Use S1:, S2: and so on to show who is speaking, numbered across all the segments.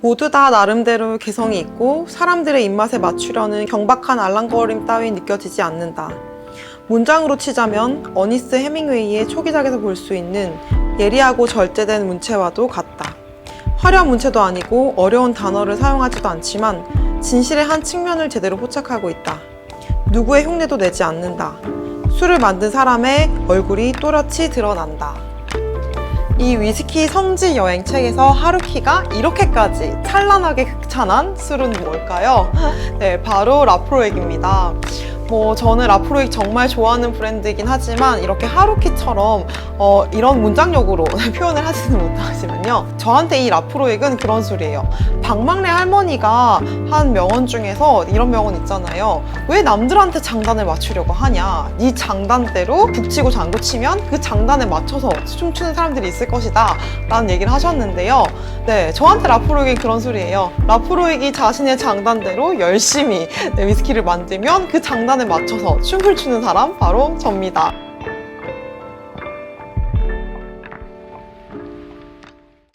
S1: 모두 다 나름대로 개성이 있고 사람들의 입맛에 맞추려는 경박한 알랑거림 따위 느껴지지 않는다. 문장으로 치자면 어니스트 해밍웨이의 초기작에서 볼 수 있는 예리하고 절제된 문체와도 같다. 화려한 문체도 아니고 어려운 단어를 사용하지도 않지만 진실의 한 측면을 제대로 포착하고 있다. 누구의 흉내도 내지 않는다. 술을 만든 사람의 얼굴이 또렷이 드러난다. 이 위스키 성지 여행 책에서 하루키가 이렇게까지 찬란하게 극찬한 술은 뭘까요? 네, 바로 라프로익입니다. 저는 라프로익 정말 좋아하는 브랜드이긴 하지만 이렇게 하루키처럼 이런 문장력으로 표현을 하지는 못하지만요. 저한테 이 라프로익은 그런 술이에요. 박막래 할머니가 한 명언 중에서 이런 명언 있잖아요. 왜 남들한테 장단을 맞추려고 하냐? 네 장단대로 북치고 장구치면 그 장단에 맞춰서 춤추는 사람들이 있을 것이다 라는 얘기를 하셨는데요. 네, 저한테 라프로익은 그런 술이에요. 라프로익이 자신의 장단대로 열심히 위스키를 만들면 그 장단에 맞춰서 춤을 추는 사람 바로 접니다.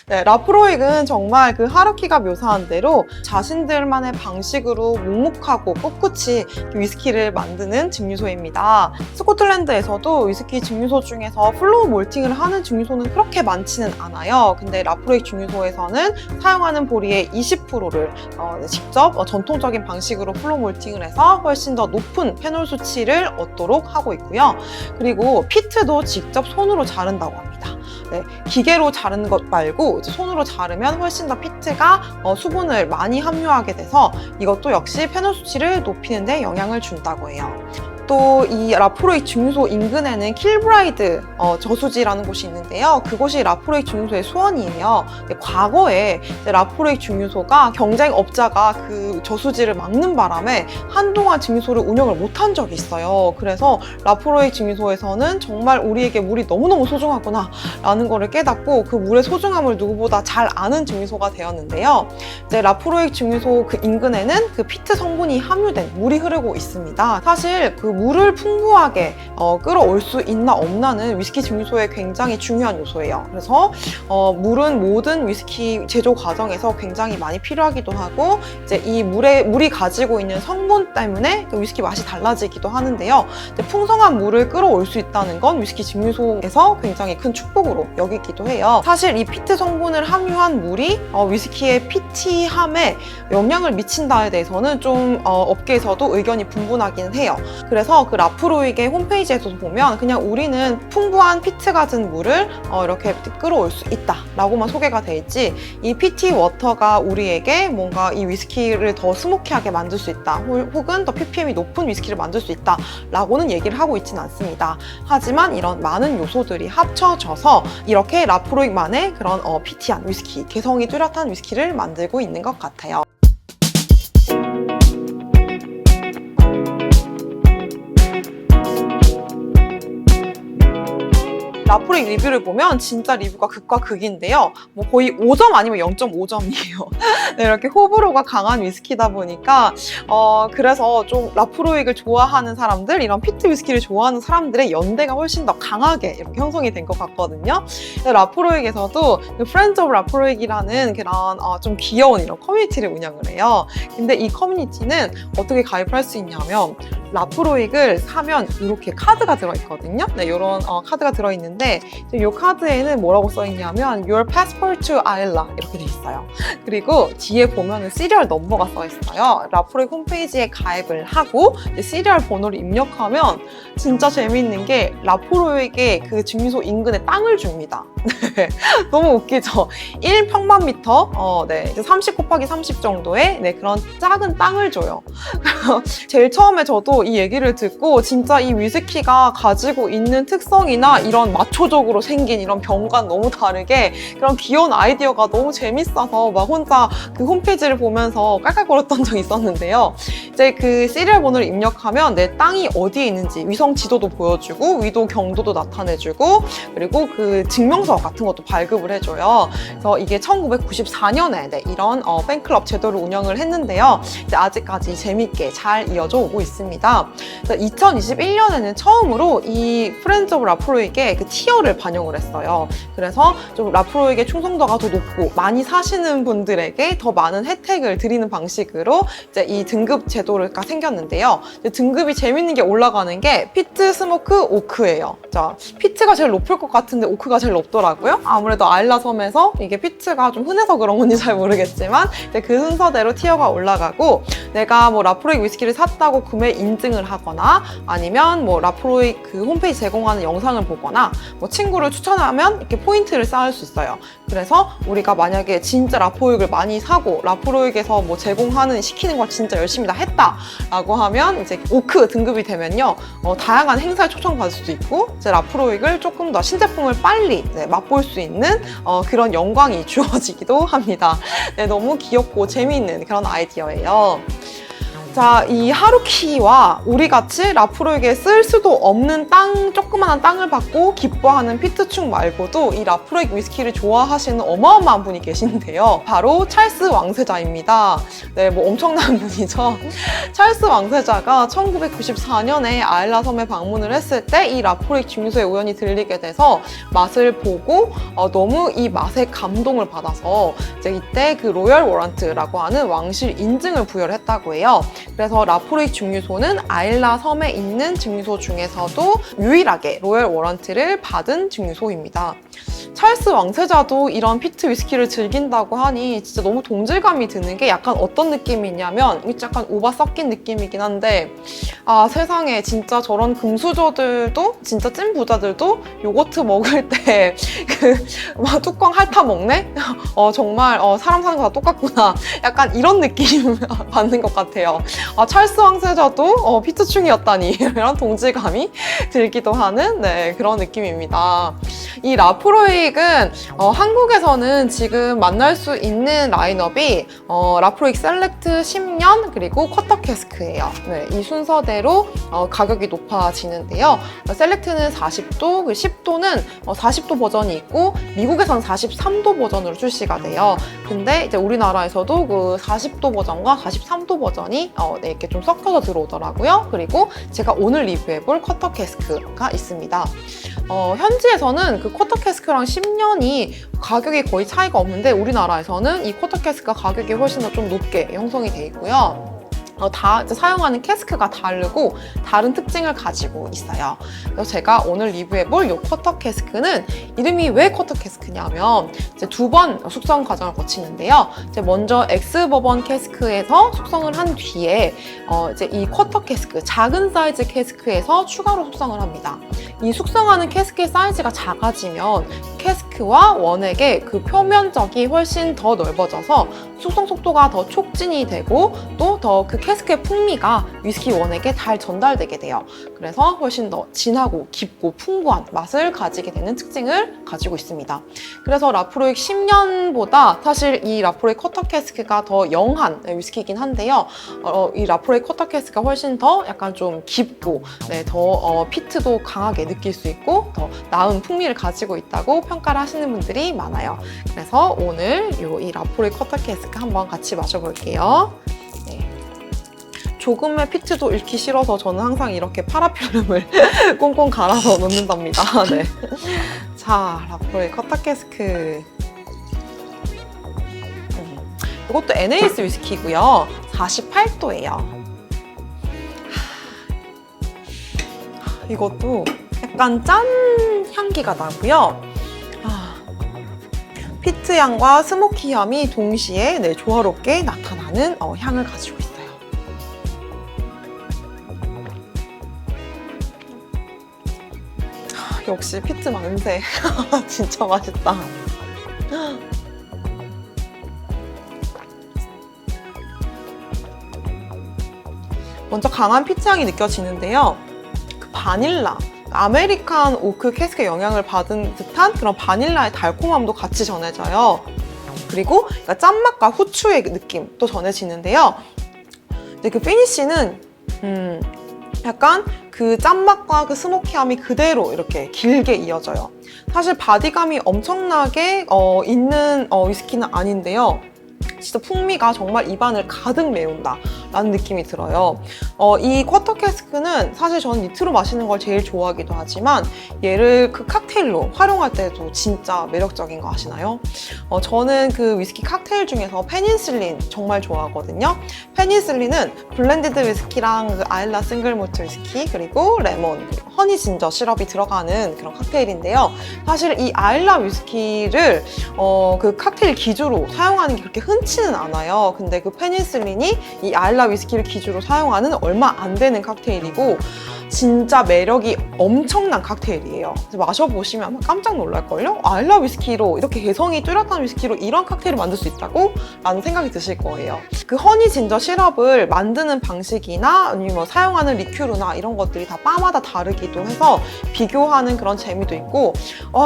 S1: 네, 라프로익은 정말 그 하루키가 묘사한 대로 자신들만의 방식으로 묵묵하고 꿋꿋이 위스키를 만드는 증류소입니다. 스코틀랜드에서도 위스키 증류소 중에서 플로우 몰팅을 하는 증류소는 그렇게 많지는 않아요. 근데 라프로익 증류소에서는 사용하는 보리의 20%를 직접 전통적인 방식으로 플로우 몰팅을 해서 훨씬 더 높은 페놀 수치를 얻도록 하고 있고요. 그리고 피트도 직접 손으로 자른다고 합니다. 네, 기계로 자르는 것 말고 손으로 자르면 훨씬 더 피트가 수분을 많이 함유하게 돼서 이것도 역시 페놀 수치를 높이는 데 영향을 준다고 해요. 또 이 라프로익 증류소 인근에는 킬브라이드 저수지라는 곳이 있는데요. 그곳이 라프로익 증류소의 수원이에요. 과거에 라프로익 증류소가 경쟁업자가 그 저수지를 막는 바람에 한동안 증류소를 운영을 못한 적이 있어요. 그래서 라프로익 증류소에서는 정말 우리에게 물이 너무너무 소중하구나 라는 거를 깨닫고 그 물의 소중함을 누구보다 잘 아는 증류소가 되었는데요. 이제 라프로익 증류소 그 인근에는 그 피트 성분이 함유된 물이 흐르고 있습니다. 사실 그 물을 풍부하게 끌어올 수 있나 없나는 위스키 증류소의 굉장히 중요한 요소예요. 그래서 물은 모든 위스키 제조 과정에서 굉장히 많이 필요하기도 하고 이제 이 물이 가지고 있는 성분 때문에 그 위스키 맛이 달라지기도 하는데요. 이제 풍성한 물을 끌어올 수 있다는 건 위스키 증류소에서 굉장히 큰 축복으로 여기기도 해요. 사실 이 피트 성분을 함유한 물이 위스키의 피티함에 영향을 미친다에 대해서는 좀 업계에서도 의견이 분분하기는 해요. 그래서 그 라프로익의 홈페이지에서 보면 그냥 우리는 풍부한 피트 가진 물을 이렇게 끌어올 수 있다 라고만 소개가 돼 있지 이 피티 워터가 우리에게 뭔가 이 위스키를 더 스모키하게 만들 수 있다 혹은 더 ppm이 높은 위스키를 만들 수 있다 라고는 얘기를 하고 있지는 않습니다. 하지만 이런 많은 요소들이 합쳐져서 이렇게 라프로익만의 그런 피티한 위스키, 개성이 뚜렷한 위스키를 만들고 있는 것 같아요. 라프로익 리뷰를 보면 진짜 리뷰가 극과 극인데요. 거의 5점 아니면 0.5점이에요. 네, 이렇게 호불호가 강한 위스키다 보니까 그래서 좀 라프로익을 좋아하는 사람들, 이런 피트 위스키를 좋아하는 사람들의 연대가 훨씬 더 강하게 이렇게 형성이 된 것 같거든요. 라프로익에서도 Friends of 라프로익이라는 그런 좀 귀여운 이런 커뮤니티를 운영을 해요. 근데 이 커뮤니티는 어떻게 가입을 할 수 있냐면 라프로익을 사면 이렇게 카드가 들어있거든요. 네, 이런 카드가 들어있는데 이 카드에는 뭐라고 써있냐면 Your passport to Islay 이렇게 돼 있어요. 그리고 뒤에 보면은 시리얼 넘버가 써있어요. 라프로익 홈페이지에 가입을 하고 시리얼 번호를 입력하면 진짜 재미있는 게 라프로익의 그 증류소 인근에 땅을 줍니다. 너무 웃기죠? 1평방미터, 네, 30 곱하기 30 정도의 그런 작은 땅을 줘요. 제일 처음에 저도 이 얘기를 듣고 진짜 이 위스키가 가지고 있는 특성이나 이런 마초적으로 생긴 이런 병과 너무 다르게 그런 귀여운 아이디어가 너무 재밌어서 막 혼자 그 홈페이지를 보면서 깔깔거렸던 적이 있었는데요. 이제 그 시리얼 번호를 입력하면 내 땅이 어디에 있는지 위성 지도도 보여주고 위도 경도도 나타내주고 그리고 그 증명서 같은 것도 발급을 해줘요. 그래서 이게 1994년에 이런 팬클럽 제도를 운영을 했는데요. 이제 아직까지 재밌게 잘 이어져 오고 있습니다. 2021년에는 처음으로 이 프렌즈 오브 라프로이게 그 티어를 반영을 했어요. 그래서 좀 라프로이게 충성도가 더 높고 많이 사시는 분들에게 더 많은 혜택을 드리는 방식으로 이제 이 등급 제도가 생겼는데요. 등급이 재밌는 게 올라가는 게 피트, 스모크, 오크예요. 자, 피트가 제일 높을 것 같은데 오크가 제일 높더라고요. 아무래도 아일라 섬에서 이게 피트가 좀 흔해서 그런 건지 잘 모르겠지만 이제 그 순서대로 티어가 올라가고 내가 뭐 라프로이 위스키를 샀다고 구매 인증을 하거나 아니면 뭐 라프로이 그 홈페이지 제공하는 영상을 보거나 뭐 친구를 추천하면 이렇게 포인트를 쌓을 수 있어요. 그래서 우리가 만약에 진짜 라프로이를 많이 사고 라프로이에서 뭐 제공하는 시키는 걸 진짜 열심히 다 했다라고 하면 이제 오크 등급이 되면요 다양한 행사에 초청받을 수도 있고 이제 라프로이를 조금 더 신제품을 빨리 맛볼 수 있는 그런 영광이 주어지기도 합니다. 네, 너무 귀엽고 재미있는 그런 아이디어예요. 자, 이 하루키와 우리같이 라프로이게 쓸 수도 없는 조그만한 땅을 받고 기뻐하는 피트축 말고도 이 라프로이 위스키를 좋아하시는 어마어마한 분이 계신데요. 바로 찰스 왕세자입니다. 네, 뭐 엄청난 분이죠. 찰스 왕세자가 1994년에 아일라 섬에 방문을 했을 때 이 라프로이 증류소에 우연히 들리게 돼서 맛을 보고 너무 이 맛에 감동을 받아서 이제 이때 그 로열 워런트라고 하는 왕실 인증을 부여를 했다고 해요. 그래서 라프로이 증류소는 아일라 섬에 있는 증류소 중에서도 유일하게 로열 워런트를 받은 증류소입니다. 찰스 왕세자도 이런 피트 위스키를 즐긴다고 하니 진짜 너무 동질감이 드는 게 약간 어떤 느낌이냐면 이게 약간 오바 섞인 느낌이긴 한데 아 세상에 진짜 저런 금수저들도 진짜 찐 부자들도 요거트 먹을 때 그 뚜껑 핥아 먹네? 정말 사람 사는 거 다 똑같구나 약간 이런 느낌 받는 것 같아요. 아, 찰스 왕세자도 피트충이었다니 이런 동질감이 들기도 하는 그런 느낌입니다. 이 라프로익은 한국에서는 지금 만날 수 있는 라인업이 라프로익 셀렉트 10년 그리고 쿼터 캐스크예요. 네, 이 순서대로 가격이 높아지는데요. 셀렉트는 40도, 10도는 40도 버전이 있고 미국에서는 43도 버전으로 출시가 돼요. 근데 이제 우리나라에서도 그 40도 버전과 43도 버전이 이렇게 좀 섞여서 들어오더라고요. 그리고 제가 오늘 리뷰해볼 쿼터 캐스크가 있습니다. 현지에서는 그 쿼터 캐스크랑 10년이 가격이 거의 차이가 없는데 우리나라에서는 이 쿼터 캐스크가 가격이 훨씬 더 좀 높게 형성이 돼 있고요. 다 이제 사용하는 캐스크가 다르고 다른 특징을 가지고 있어요. 그래서 제가 오늘 리뷰해볼 이 쿼터 캐스크는 이름이 왜 쿼터 캐스크냐면 이제 2번 숙성 과정을 거치는데요. 이제 먼저 엑스버번 캐스크에서 숙성을 한 뒤에 이제 이 쿼터 캐스크 작은 사이즈 캐스크에서 추가로 숙성을 합니다. 이 숙성하는 캐스크의 사이즈가 작아지면 캐스크와 원액의 그 표면적이 훨씬 더 넓어져서 숙성 속도가 더 촉진이 되고 또 더 그 캐스크의 풍미가 위스키 원액에 잘 전달되게 돼요. 그래서 훨씬 더 진하고 깊고 풍부한 맛을 가지게 되는 특징을 가지고 있습니다. 그래서 라프로익 10년보다 사실 이 라프로익 쿼터 캐스크가 더 영한 위스키이긴 한데요. 이 라프로익 쿼터 캐스크가 훨씬 더 약간 좀 깊고 더 피트도 강하게 느낄 수 있고 더 나은 풍미를 가지고 있다고 평가를 하시는 분들이 많아요. 그래서 오늘 이 라프로익 쿼터 캐스크 한번 같이 마셔볼게요. 조금의 피트도 잃기 싫어서 저는 항상 이렇게 파라필름을 꽁꽁 갈아서 넣는답니다. 네. 자, 라프로익 쿼터 캐스크. 이것도 NAS 위스키고요. 48도예요. 이것도 약간 짠 향기가 나고요. 피트 향과 스모키 향이 동시에 조화롭게 나타나는 향을 가지고 있어요. 역시 피트 만세. 진짜 맛있다. 먼저 강한 피트 향이 느껴지는데요. 그 바닐라, 아메리칸 오크 캐스크의 영향을 받은 듯한 그런 바닐라의 달콤함도 같이 전해져요. 그리고 짠맛과 후추의 느낌도 전해지는데요. 근데 그 피니쉬는 약간 그 짠맛과 그 스모키함이 그대로 이렇게 길게 이어져요. 사실 바디감이 엄청나게 있는 위스키는 아닌데요. 진짜 풍미가 정말 입안을 가득 메운다 라는 느낌이 들어요. 이 쿼터 캐스크는 사실 저는 니트로 마시는 걸 제일 좋아하기도 하지만 얘를 그 칵테일로 활용할 때도 진짜 매력적인 거 아시나요? 저는 그 위스키 칵테일 중에서 페닌슬린 정말 좋아하거든요. 페닌슬린은 블렌디드 위스키랑 그 아일라 싱글 몰트 위스키 그리고 레몬, 그리고 허니 진저 시럽이 들어가는 그런 칵테일인데요. 사실 이 아일라 위스키를 그 칵테일 기주로 사용하는 게 그렇게 흔치는 않아요. 근데 그 페닌슬린이 이 아일라 위스키를 기주로 사용하는 얼마 안 되는 칵테일이고 진짜 매력이 엄청난 칵테일이에요. 마셔보시면 아마 깜짝 놀랄걸요? 아일라 위스키로 이렇게 개성이 뚜렷한 위스키로 이런 칵테일을 만들 수 있다고? 라는 생각이 드실 거예요. 그 허니 진저 시럽을 만드는 방식이나 아니면 뭐 사용하는 리큐르나 이런 것들이 다 바마다 다르기도 해서 비교하는 그런 재미도 있고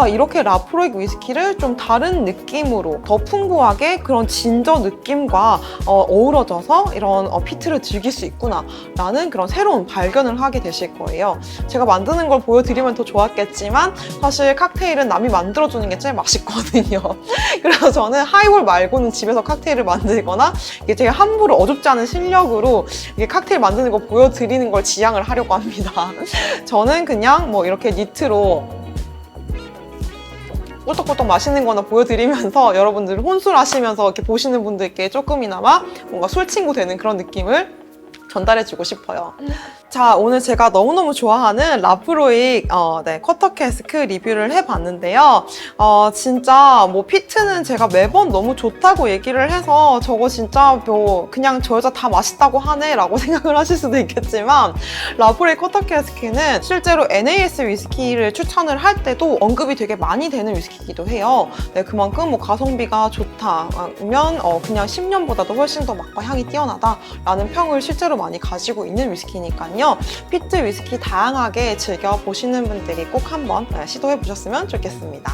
S1: 이렇게 라프로이그 위스키를 좀 다른 느낌으로 더 풍부하게 그런 진저 느낌과 어우러져서 이런 피트를 즐길 수 있구나 라는 그런 새로운 발견을 하게 되실 거예요. 제가 만드는 걸 보여드리면 더 좋았겠지만 사실 칵테일은 남이 만들어주는 게 제일 맛있거든요. 그래서 저는 하이볼 말고는 집에서 칵테일을 만들거나 이게 제가 함부로 어줍지 않은 실력으로 이게 칵테일 만드는 거 보여드리는 걸 지향을 하려고 합니다. 저는 그냥 뭐 이렇게 니트로 꿀떡꿀떡 맛있는 거나 보여드리면서 여러분들 혼술하시면서 이렇게 보시는 분들께 조금이나마 뭔가 술친구 되는 그런 느낌을 전달해주고 싶어요. 자, 오늘 제가 너무너무 좋아하는 라프로익 쿼터 캐스크 리뷰를 해봤는데요. 진짜 뭐 피트는 제가 매번 너무 좋다고 얘기를 해서 저거 진짜 뭐 그냥 저 여자 다 맛있다고 하네 라고 생각을 하실 수도 있겠지만 라프로익 쿼터 캐스크는 실제로 NAS 위스키를 추천을 할 때도 언급이 되게 많이 되는 위스키이기도 해요. 네, 그만큼 뭐 가성비가 좋다면 그냥 10년보다도 훨씬 더 맛과 향이 뛰어나다 라는 평을 실제로 많이 가지고 있는 위스키니까요. 피트 위스키 다양하게 즐겨보시는 분들이 꼭 한번 시도해보셨으면 좋겠습니다.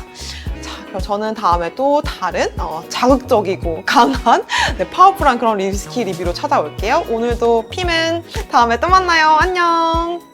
S1: 자, 그럼 저는 다음에 또 다른 자극적이고 강한 파워풀한 그런 위스키 리뷰로 찾아올게요. 오늘도 피맨 다음에 또 만나요. 안녕.